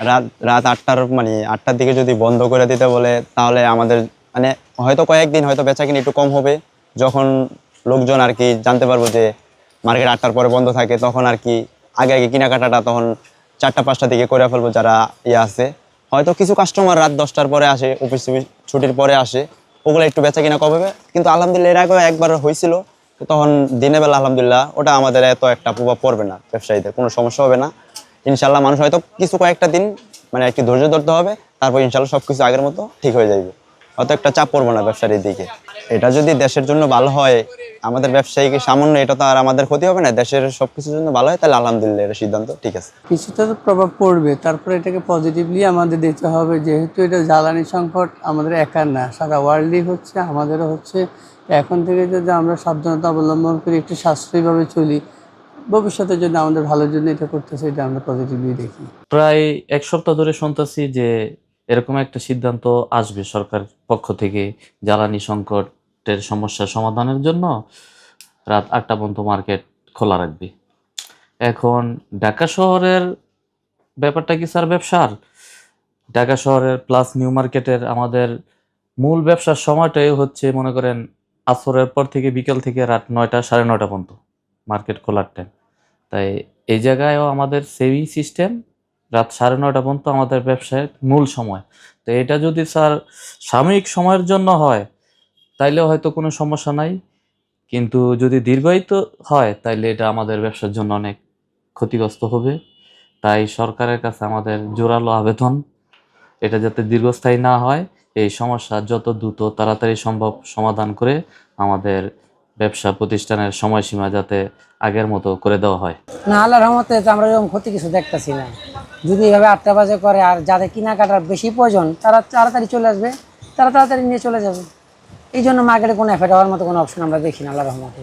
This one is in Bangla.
রাত রাত 8টার মানে 8টার দিকে যদি বন্ধ করে দিতে বলে তাহলে আমাদের মানে হয়তো কয়েকদিন হয়তো বেচাকেনি একটু কম হবে। যখন লোকজন আর কি জানতে পারবো যে মার্কেট 8টার পরে বন্ধ থাকে, তখন আর কি আগে আগে কেনাকাটাটা তখন 4টা 5টার দিকে করে ফেলবো যারা আছে। হয়তো কিছু কাস্টমার রাত 10টার পরে আসে, অফিস ছুটির পরে আসে, ওগুলো একটু বেচা কিনা কমে। কিন্তু আলহামদুলিল্লাহ এর আগেও একবার হয়েছিল, তখন দিনের বেলা আলহামদুলিল্লাহ ওটা আমাদের এত একটা প্রভাব পড়বে না, ব্যবসায়ীদের কোনো সমস্যা হবে না ইনশাল্লাহ। মানুষ হয়তো কিছু কয়েকটা দিন মানে একটু ধৈর্য ধরতে হবে, তারপর ইনশাল্লাহ সবকিছু আগের মতো ঠিক হয়ে যাবে, অত একটা চাপ পড়বো না ব্যবসার দিকে। এটা যদি দেশের জন্য ভালো হয়, আমাদের ব্যবসায়িক সামান্য এটা তো আর আমাদের ক্ষতি হবে না, দেশের সবকিছুর জন্য ভালো হয়, তাহলে আলহামদুলিল্লাহ এটা সিদ্ধান্ত ঠিক আছে। কিছুটা তো প্রভাব পড়বে, তারপরে এটাকে পজিটিভলি আমাদের দিতে হবে, যেহেতু এটা জ্বালানি সংকট আমাদের একার না, সারা ওয়ার্ল্ডই হচ্ছে, আমাদেরও হচ্ছে। এখন থেকে যদি আমরা সাবধানতা অবলম্বন করি, একটু সাশ্রয়ীভাবে চলি, ভবিষ্যতে যদি আমাদের ভালোর জন্য এটা করতেছে, এটা আমরা পজিটিভলি দেখি। প্রায় এক সপ্তাহ ধরে শুনতেছি যে এরকম একটা সিদ্ধান্ত আসবে সরকার পক্ষ থেকে, জ্বালানি সংকটের সমস্যা সমাধানের জন্য রাত 8টা পর্যন্ত মার্কেট খোলা রাখবে। এখন ঢাকা শহরের ব্যাপারটা কি স্যার ব্যবসার? ঢাকা শহরের প্লাস নিউ মার্কেটের আমাদের মূল ব্যবসার সময়টাই হচ্ছে মনে করেন আসরের পর থেকে বিকেল থেকে রাত 9টা 9:30 পর্যন্ত মার্কেট খোলার টাইম। তাই এই জায়গায়ও আমাদের সেভিং সিস্টেম রাত 9:30 পর্যন্ত আমাদের ব্যবসায়ের মূল সময়। তো এটা যদি স্যার সাময়িক সময়ের জন্য হয় তাইলে হয়তো কোনো সমস্যা নাই, কিন্তু যদি দীর্ঘায়িত হয় তাইলে এটা আমাদের ব্যবসার জন্য অনেক ক্ষতিগ্রস্ত হবে। তাই সরকারের কাছে আমাদের জোরালো আবেদন, এটা যাতে দীর্ঘস্থায়ী না হয়, এই সমস্যা যত দ্রুত তাড়াতাড়ি সম্ভব সমাধান করে আমাদের ব্যবসা প্রতিষ্ঠানের সময়সীমা যাতে আগের মতো করে দেওয়া হয়। না, আল্লাহর রহমতে তো আমরা এরকম ক্ষতি কিছু দেখতেছি না। যদি এভাবে 8টা বাজে করে, আর যাদের কেনাকাটার বেশি প্রয়োজন তারা তাড়াতাড়ি চলে আসবে, তারা তাড়াতাড়ি নিয়ে চলে যাবে। এই জন্য মার্কেটে কোনো এফেক্ট হওয়ার মতো কোনো অপশন আমরা দেখি না, আল্লাহর রহমতে।